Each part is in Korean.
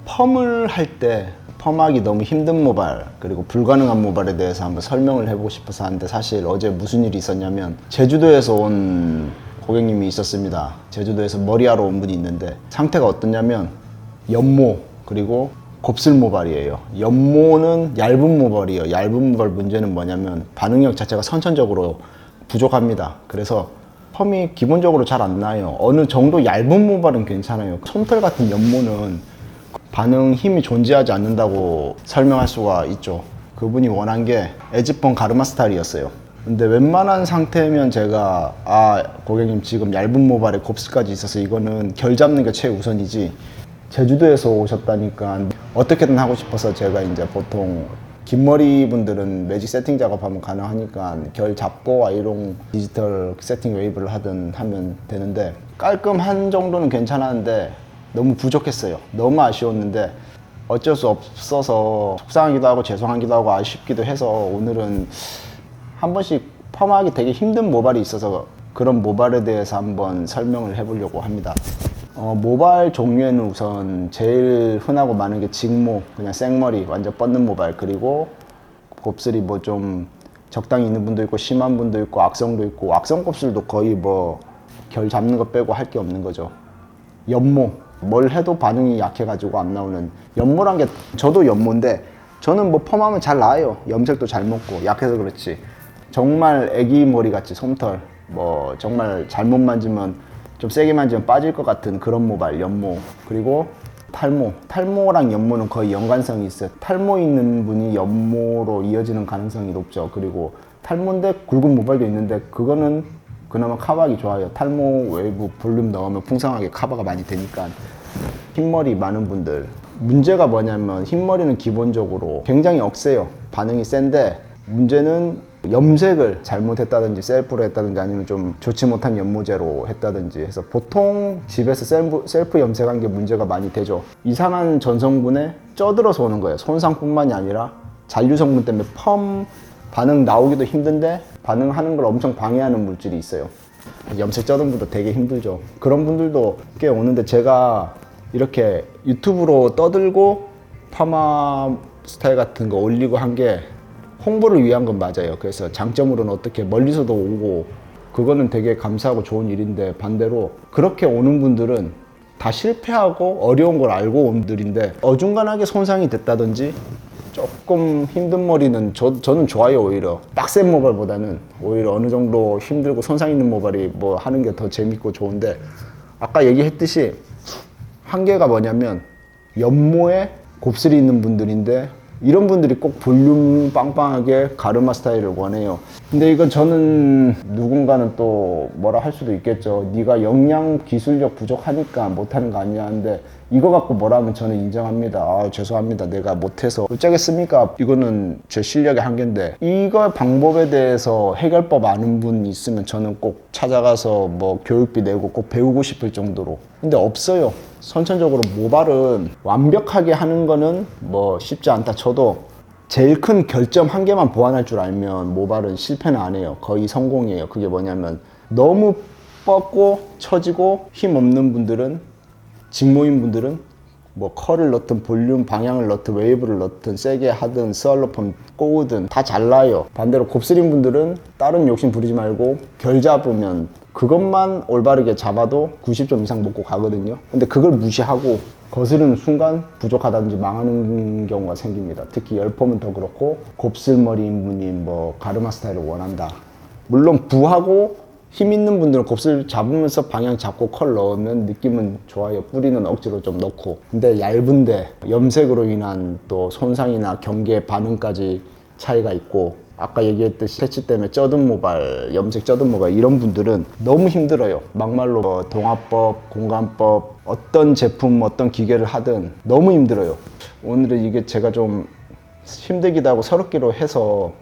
펌을 할 때 펌하기 너무 힘든 모발 그리고 불가능한 모발에 대해서 한번 설명을 해보고 싶어서 하는데, 사실 어제 무슨 일이 있었냐면 제주도에서 온 고객님이 있었습니다. 제주도에서 머리하러 온 분이 있는데 상태가 어떠냐면 연모 그리고 곱슬 모발이에요. 연모는 얇은 모발이에요. 얇은 모발 문제는 뭐냐면 반응력 자체가 선천적으로 부족합니다. 그래서 펌이 기본적으로 잘 안 나요. 어느 정도 얇은 모발은 괜찮아요. 솜털 같은 연모는 반응 힘이 존재하지 않는다고 설명할 수가 있죠. 그분이 원한 게 에즈펌 가르마 스타일이었어요. 근데 웬만한 상태면 제가 고객님 지금 얇은 모발에 곱슬까지 있어서 이거는 결 잡는 게 최우선이지, 제주도에서 오셨다니까 어떻게든 하고 싶어서 제가 이제 보통 긴 머리 분들은 매직 세팅 작업하면 가능하니까 결 잡고 아이롱 디지털 세팅 웨이브를 하든 하면 되는데, 깔끔한 정도는 괜찮았는데 너무 부족했어요. 너무 아쉬웠는데 어쩔 수 없어서 속상하기도 하고 죄송하기도 하고 아쉽기도 해서 오늘은 한 번씩 펌하기 되게 힘든 모발이 있어서 그런 모발에 대해서 한번 설명을 해보려고 합니다. 모발 종류에는 우선 제일 흔하고 많은 게 직모, 그냥 생머리, 완전 뻗는 모발, 그리고 곱슬이 뭐 좀 적당히 있는 분도 있고 심한 분도 있고 악성도 있고, 악성 곱슬도 거의 뭐 결 잡는 거 빼고 할 게 없는 거죠. 연모, 뭘 해도 반응이 약해가지고 안 나오는 연모란 게, 저도 연모인데 저는 뭐 펌하면 잘 나아요. 염색도 잘 먹고 약해서 그렇지. 정말 애기 머리 같이 솜털, 뭐 정말 잘못 만지면 좀 세게 만지면 빠질 것 같은 그런 모발, 연모. 그리고 탈모랑 연모는 거의 연관성이 있어요. 탈모 있는 분이 연모로 이어지는 가능성이 높죠. 그리고 탈모인데 굵은 모발도 있는데 그거는 그나마 커버하기 좋아요. 탈모 웨이브 볼륨 넣으면 풍성하게 커버가 많이 되니까. 흰머리 많은 분들, 문제가 뭐냐면 흰머리는 기본적으로 굉장히 억세요. 반응이 센데 문제는 염색을 잘못했다든지 셀프로 했다든지 아니면 좀 좋지 못한 연모제로 했다든지 해서 보통 집에서 셀프 염색한 게 문제가 많이 되죠. 이상한 전성분에 쪄들어서 오는 거예요. 손상뿐만이 아니라 잔류 성분 때문에 펌 반응 나오기도 힘든데 반응하는 걸 엄청 방해하는 물질이 있어요. 염색 쪄든 분도 되게 힘들죠. 그런 분들도 꽤 오는데, 제가 이렇게 유튜브로 떠들고 파마 스타일 같은 거 올리고 한 게 홍보를 위한 건 맞아요. 그래서 장점으로는 어떻게 멀리서도 오고 그거는 되게 감사하고 좋은 일인데, 반대로 그렇게 오는 분들은 다 실패하고 어려운 걸 알고 온 분들인데 어중간하게 손상이 됐다든지 조금 힘든 머리는 저는 좋아요. 오히려 빡센 모발보다는 오히려 어느 정도 힘들고 손상 있는 모발이 뭐 하는 게 더 재밌고 좋은데, 아까 얘기했듯이 한계가 뭐냐면 연모에 곱슬이 있는 분들인데 이런 분들이 꼭 볼륨 빵빵하게 가르마 스타일을 원해요. 근데 이건 저는 누군가는 또 뭐라 할 수도 있겠죠. 네가 역량 기술력 부족하니까 못하는 거 아니야. 근데 이거 갖고 뭐라 하면 저는 인정합니다. 죄송합니다. 내가 못해서 어쩌겠습니까? 이거는 제 실력의 한계인데, 이거 방법에 대해서 해결법 아는 분 있으면 저는 꼭 찾아가서 뭐 교육비 내고 꼭 배우고 싶을 정도로. 근데 없어요. 선천적으로 모발은 완벽하게 하는 거는 뭐 쉽지 않다 쳐도 제일 큰 결점 한 개만 보완할 줄 알면 모발은 실패는 안 해요. 거의 성공이에요. 그게 뭐냐면 너무 뻗고 처지고 힘 없는 분들은, 직모인 분들은 뭐 컬을 넣든 볼륨 방향을 넣든 웨이브를 넣든 세게 하든 스왈로펌 꼬우든 다 잘라요. 반대로 곱슬인 분들은 다른 욕심 부리지 말고 결 잡으면 그것만 올바르게 잡아도 90점 이상 먹고 가거든요. 근데 그걸 무시하고 거스르는 순간 부족하다든지 망하는 경우가 생깁니다. 특히 열펌은 더 그렇고, 곱슬머리인 분이 뭐 가르마 스타일을 원한다. 물론 부하고 힘 있는 분들은 곱슬 잡으면서 방향 잡고 컬 넣으면 느낌은 좋아요. 뿌리는 억지로 좀 넣고. 근데 얇은데 염색으로 인한 또 손상이나 경계 반응까지 차이가 있고, 아까 얘기했듯이 패치 때문에 쪄든 모발, 염색 쪄든 모발, 이런 분들은 너무 힘들어요. 막말로 뭐 동화법, 공간법, 어떤 제품, 어떤 기계를 하든 너무 힘들어요. 오늘은 이게 제가 좀 힘들기도 하고 서럽기로 해서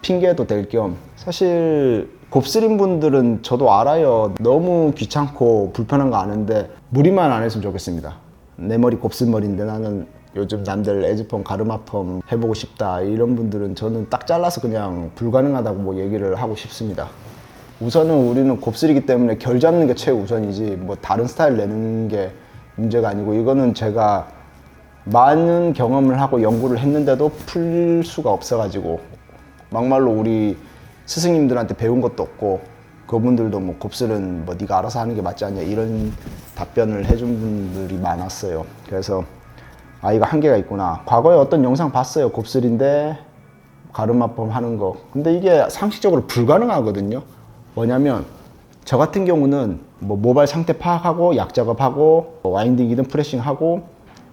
핑계도 될 겸, 사실 곱슬인 분들은 저도 알아요. 너무 귀찮고 불편한 거 아는데 무리만 안 했으면 좋겠습니다. 내 머리 곱슬머리인데 나는 요즘 남들 에즈펌, 가르마펌 해보고 싶다, 이런 분들은 저는 딱 잘라서 그냥 불가능하다고 뭐 얘기를 하고 싶습니다. 우선은 우리는 곱슬이기 때문에 결 잡는 게 최우선이지 뭐 다른 스타일 내는 게 문제가 아니고, 이거는 제가 많은 경험을 하고 연구를 했는데도 풀 수가 없어가지고 막말로 우리 스승님들한테 배운 것도 없고 그분들도 뭐 곱슬은 뭐 네가 알아서 하는 게 맞지 않냐 이런 답변을 해준 분들이 많았어요. 그래서 아 이거 한계가 있구나. 과거에 어떤 영상 봤어요. 곱슬인데 가르마펌 하는 거. 근데 이게 상식적으로 불가능하거든요. 뭐냐면 저 같은 경우는 뭐 모발 상태 파악하고 약 작업하고 와인딩이든 프레싱하고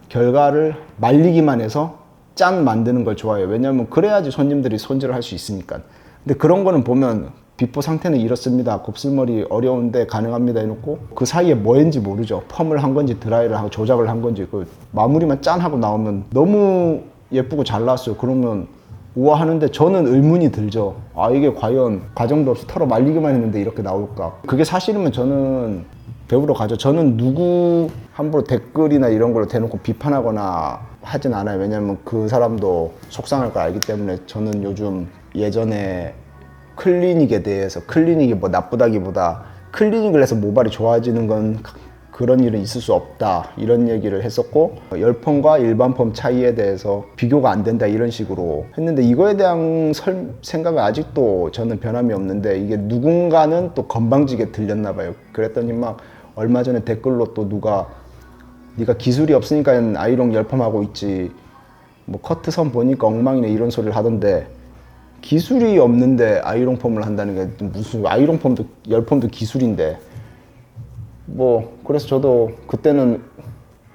결과를 말리기만 해서 짠 만드는 걸 좋아해요. 왜냐면 그래야지 손님들이 손질을 할 수 있으니까. 근데 그런 거는 보면 비포 상태는 이렇습니다. 곱슬머리 어려운데 가능합니다 해놓고 그 사이에 뭐 했는지 모르죠. 펌을 한 건지 드라이를 하고 조작을 한 건지 그 마무리만 짠 하고 나오면 너무 예쁘고 잘 나왔어요. 그러면 우와 하는데 저는 의문이 들죠. 아 이게 과연 과정도 없이 털어 말리기만 했는데 이렇게 나올까. 그게 사실이면 저는 배우러 가죠. 저는 누구 함부로 댓글이나 이런 걸로 대놓고 비판하거나 하진 않아요. 왜냐면 그 사람도 속상할 걸 알기 때문에. 저는 요즘 예전에 클리닉에 대해서 클리닉이 뭐 나쁘다기보다 클리닉을 해서 모발이 좋아지는 건 그런 일은 있을 수 없다 이런 얘기를 했었고 열펌과 일반 펌 차이에 대해서 비교가 안 된다 이런 식으로 했는데 이거에 대한 생각은 아직도 저는 변함이 없는데 이게 누군가는 또 건방지게 들렸나 봐요. 그랬더니 막 얼마 전에 댓글로 또 누가 네가 기술이 없으니까 아이롱 열펌 하고 있지 뭐 커트선 보니까 엉망이네 이런 소리를 하던데 기술이 없는데 아이롱 펌을 한다는 게 무슨 아이롱 펌도 열펌도 기술인데 뭐 그래서 저도 그때는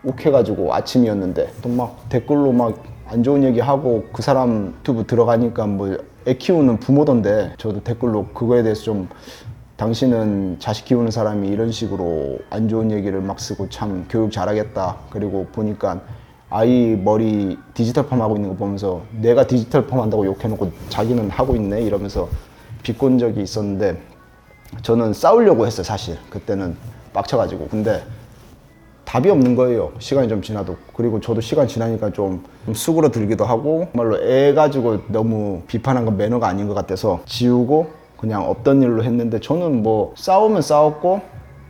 욱해가지고 아침이었는데 또 막 댓글로 막 안 좋은 얘기하고 그 사람 유튜브 들어가니까 뭐 애 키우는 부모던데 저도 댓글로 그거에 대해서 좀 당신은 자식 키우는 사람이 이런 식으로 안 좋은 얘기를 막 쓰고 참 교육 잘하겠다. 그리고 보니까 아이 머리 디지털 펌 하고 있는 거 보면서 내가 디지털 펌 한다고 욕해놓고 자기는 하고 있네 이러면서 비꼰 적이 있었는데 저는 싸우려고 했어요. 사실 그때는 빡쳐가지고. 근데 답이 없는 거예요. 시간이 좀 지나도. 그리고 저도 시간 지나니까 좀 수그러들기도 하고 정말로 애 가지고 너무 비판한 건 매너가 아닌 것 같아서 지우고 그냥 없던 일로 했는데 저는 뭐 싸우면 싸웠고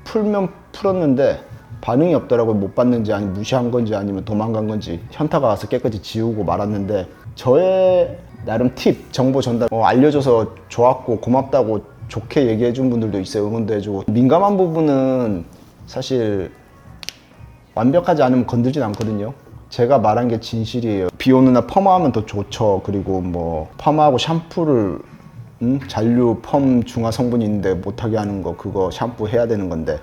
풀면 풀었는데 반응이 없더라고요. 못 받는지 아니면 무시한 건지 아니면 도망간 건지 현타가 와서 깨끗이 지우고 말았는데 저의 나름 팁, 정보 전달 알려줘서 좋았고 고맙다고 좋게 얘기해 준 분들도 있어요. 응원도 해주고. 민감한 부분은 사실 완벽하지 않으면 건들진 않거든요. 제가 말한 게 진실이에요. 비 오는 날 펌하면 더 좋죠. 그리고 뭐 펌하고 샴푸를 잔류 펌 중화 성분이 있는데 못하게 하는 거 그거 샴푸 해야 되는 건데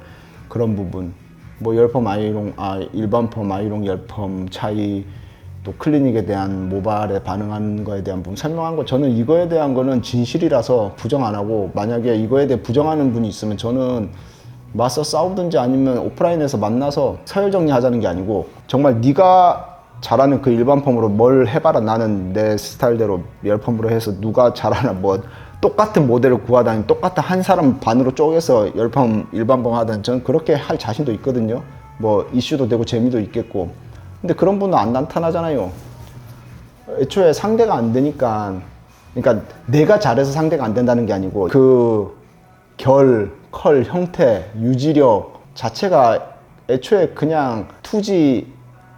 그런 부분 뭐 열펌 아이롱 일반 펌 아이롱 열펌 차이 또 클리닉에 대한 모발에 반응하는 거에 대한 부분 설명한 거 저는 이거에 대한 거는 진실이라서 부정 안 하고 만약에 이거에 대해 부정하는 분이 있으면 저는 맞서 싸우든지 아니면 오프라인에서 만나서 서열 정리하자는 게 아니고 정말 네가 잘하는 그 일반 펌으로 뭘 해봐라. 나는 내 스타일대로 열펌으로 해서 누가 잘하나 뭐 똑같은 모델을 구하다니 똑같은 한 사람 반으로 쪼개서 열펌 일반 펌 하든 저는 그렇게 할 자신도 있거든요. 뭐 이슈도 되고 재미도 있겠고. 근데 그런 분은 안 나타나잖아요. 애초에 상대가 안 되니까. 그러니까 내가 잘해서 상대가 안 된다는 게 아니고 그 결, 컬, 형태, 유지력 자체가 애초에 그냥 2G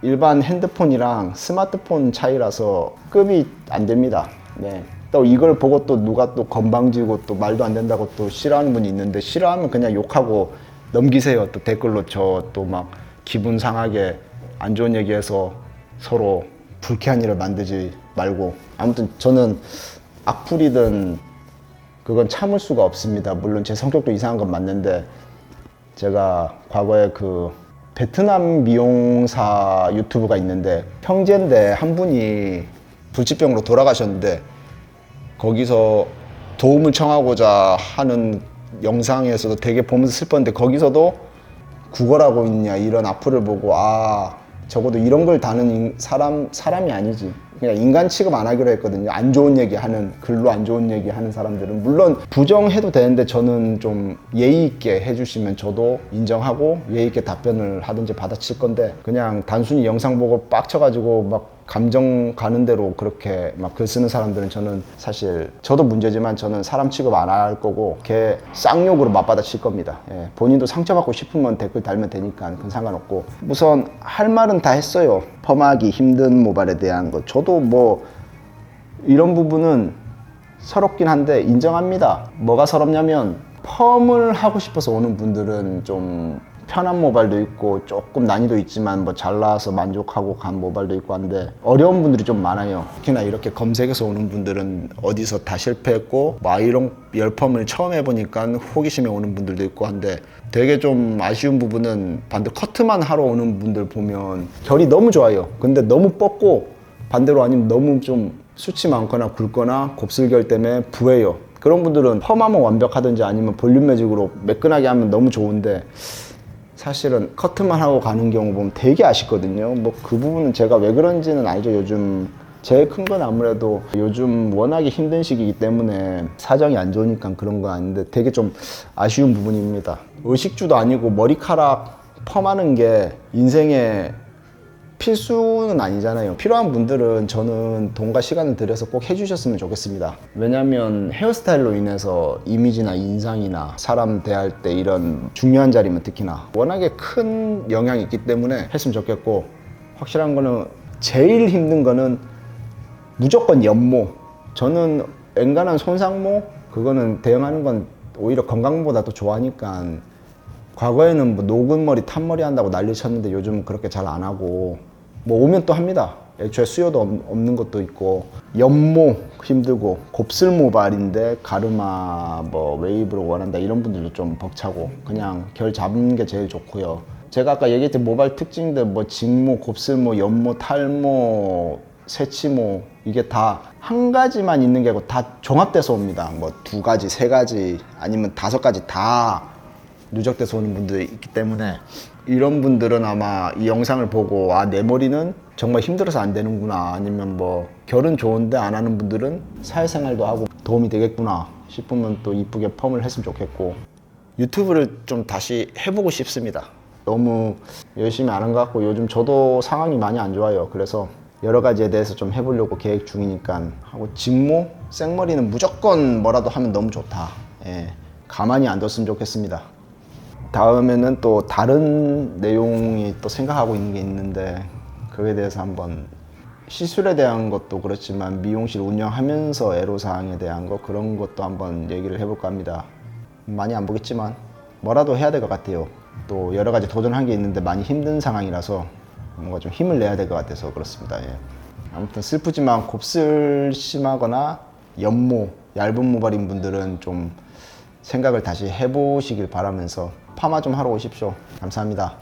일반 핸드폰이랑 스마트폰 차이라서 급이 안 됩니다. 네. 또 이걸 보고 또 누가 또 건방지고 또 말도 안 된다고 또 싫어하는 분이 있는데 싫어하면 그냥 욕하고 넘기세요. 또 댓글로 저 또 막 기분 상하게 안 좋은 얘기해서 서로 불쾌한 일을 만들지 말고. 아무튼 저는 악플이든 그건 참을 수가 없습니다. 물론 제 성격도 이상한 건 맞는데 제가 과거에 그 베트남 미용사 유튜브가 있는데 형제인데 한 분이 불치병으로 돌아가셨는데 거기서 도움을 청하고자 하는 영상에서도 되게 보면서 슬펐는데 거기서도 구걸하고 있냐 이런 악플을 보고 아 적어도 이런 걸 다는 사람이 아니지 그냥 인간 취급 안 하기로 했거든요. 안 좋은 얘기 하는, 글로 안 좋은 얘기 하는 사람들은 물론 부정해도 되는데 저는 좀 예의 있게 해주시면 저도 인정하고 예의 있게 답변을 하든지 받아칠 건데, 그냥 단순히 영상 보고 빡쳐가지고 막 감정 가는 대로 그렇게 막 글 쓰는 사람들은 저는 사실 저도 문제지만 저는 사람 취급 안 할 거고 걔 쌍욕으로 맞받아칠 겁니다. 예, 본인도 상처받고 싶으면 댓글 달면 되니까 그건 상관없고, 우선 할 말은 다 했어요. 펌하기 힘든 모발에 대한 거 저도 뭐 이런 부분은 서럽긴 한데 인정합니다. 뭐가 서럽냐면 펌을 하고 싶어서 오는 분들은 좀 편한 모발도 있고 조금 난이도 있지만 뭐 잘 나와서 만족하고 간 모발도 있고 한데 어려운 분들이 좀 많아요. 특히나 이렇게 검색해서 오는 분들은 어디서 다 실패했고 뭐 아이롱 열펌을 처음 해보니까 호기심에 오는 분들도 있고 한데, 되게 좀 아쉬운 부분은 반대로 커트만 하러 오는 분들 보면 결이 너무 좋아요. 근데 너무 뻗고 반대로 아니면 너무 좀 수치 많거나 굵거나 곱슬결 때문에 부해요. 그런 분들은 펌하면 완벽하든지 아니면 볼륨 매직으로 매끈하게 하면 너무 좋은데, 사실은 커트만 하고 가는 경우 보면 되게 아쉽거든요. 뭐 그 부분은 제가 왜 그런지는 알죠. 요즘 제일 큰 건 아무래도 요즘 워낙에 힘든 시기이기 때문에 사정이 안 좋으니까 그런 거 아닌데 되게 좀 아쉬운 부분입니다. 의식주도 아니고 머리카락 펌하는 게 인생의 필수는 아니잖아요. 필요한 분들은 저는 돈과 시간을 들여서 꼭 해주셨으면 좋겠습니다. 왜냐면 헤어스타일로 인해서 이미지나 인상이나 사람 대할 때 이런 중요한 자리면 특히나 워낙에 큰 영향이 있기 때문에 했으면 좋겠고, 확실한 거는 제일 힘든 거는 무조건 연모. 저는 엔간한 손상모 그거는 대응하는 건 오히려 건강보다 더 좋아하니까, 과거에는 뭐 녹은 머리, 탄 머리 한다고 난리 쳤는데 요즘은 그렇게 잘 안 하고, 뭐 오면 또 합니다. 애초에 수요도 없는 것도 있고, 연모 힘들고, 곱슬 모발인데 가르마 뭐 웨이브로 원한다 이런 분들도 좀 벅차고, 그냥 결 잡는 게 제일 좋고요. 제가 아까 얘기했던 모발 특징들 뭐 직모, 곱슬모, 연모, 탈모, 새치모 이게 다 한 가지만 있는 게 아니고 다 종합돼서 옵니다. 뭐 두 가지, 세 가지 아니면 다섯 가지 다 누적돼서 오는 분들이 있기 때문에, 이런 분들은 아마 이 영상을 보고 아, 내 머리는 정말 힘들어서 안 되는구나, 아니면 뭐 결은 좋은데 안 하는 분들은 사회생활도 하고 도움이 되겠구나 싶으면 또 이쁘게 펌을 했으면 좋겠고, 유튜브를 좀 다시 해보고 싶습니다. 너무 열심히 안 한 것 같고 요즘 저도 상황이 많이 안 좋아요. 그래서 여러 가지에 대해서 좀 해보려고 계획 중이니까 하고, 직모, 생머리는 무조건 뭐라도 하면 너무 좋다. 예, 가만히 안 뒀으면 좋겠습니다. 다음에는 또 다른 내용이 또 생각하고 있는 게 있는데, 그거에 대해서 한번 시술에 대한 것도 그렇지만 미용실 운영하면서 애로사항에 대한 거 그런 것도 한번 얘기를 해볼까 합니다. 많이 안 보겠지만 뭐라도 해야 될 것 같아요. 또 여러 가지 도전한 게 있는데 많이 힘든 상황이라서 뭔가 좀 힘을 내야 될 것 같아서 그렇습니다. 예. 아무튼 슬프지만 곱슬 심하거나 연모, 얇은 모발인 분들은 좀 생각을 다시 해보시길 바라면서 파마 좀 하러 오십시오. 감사합니다.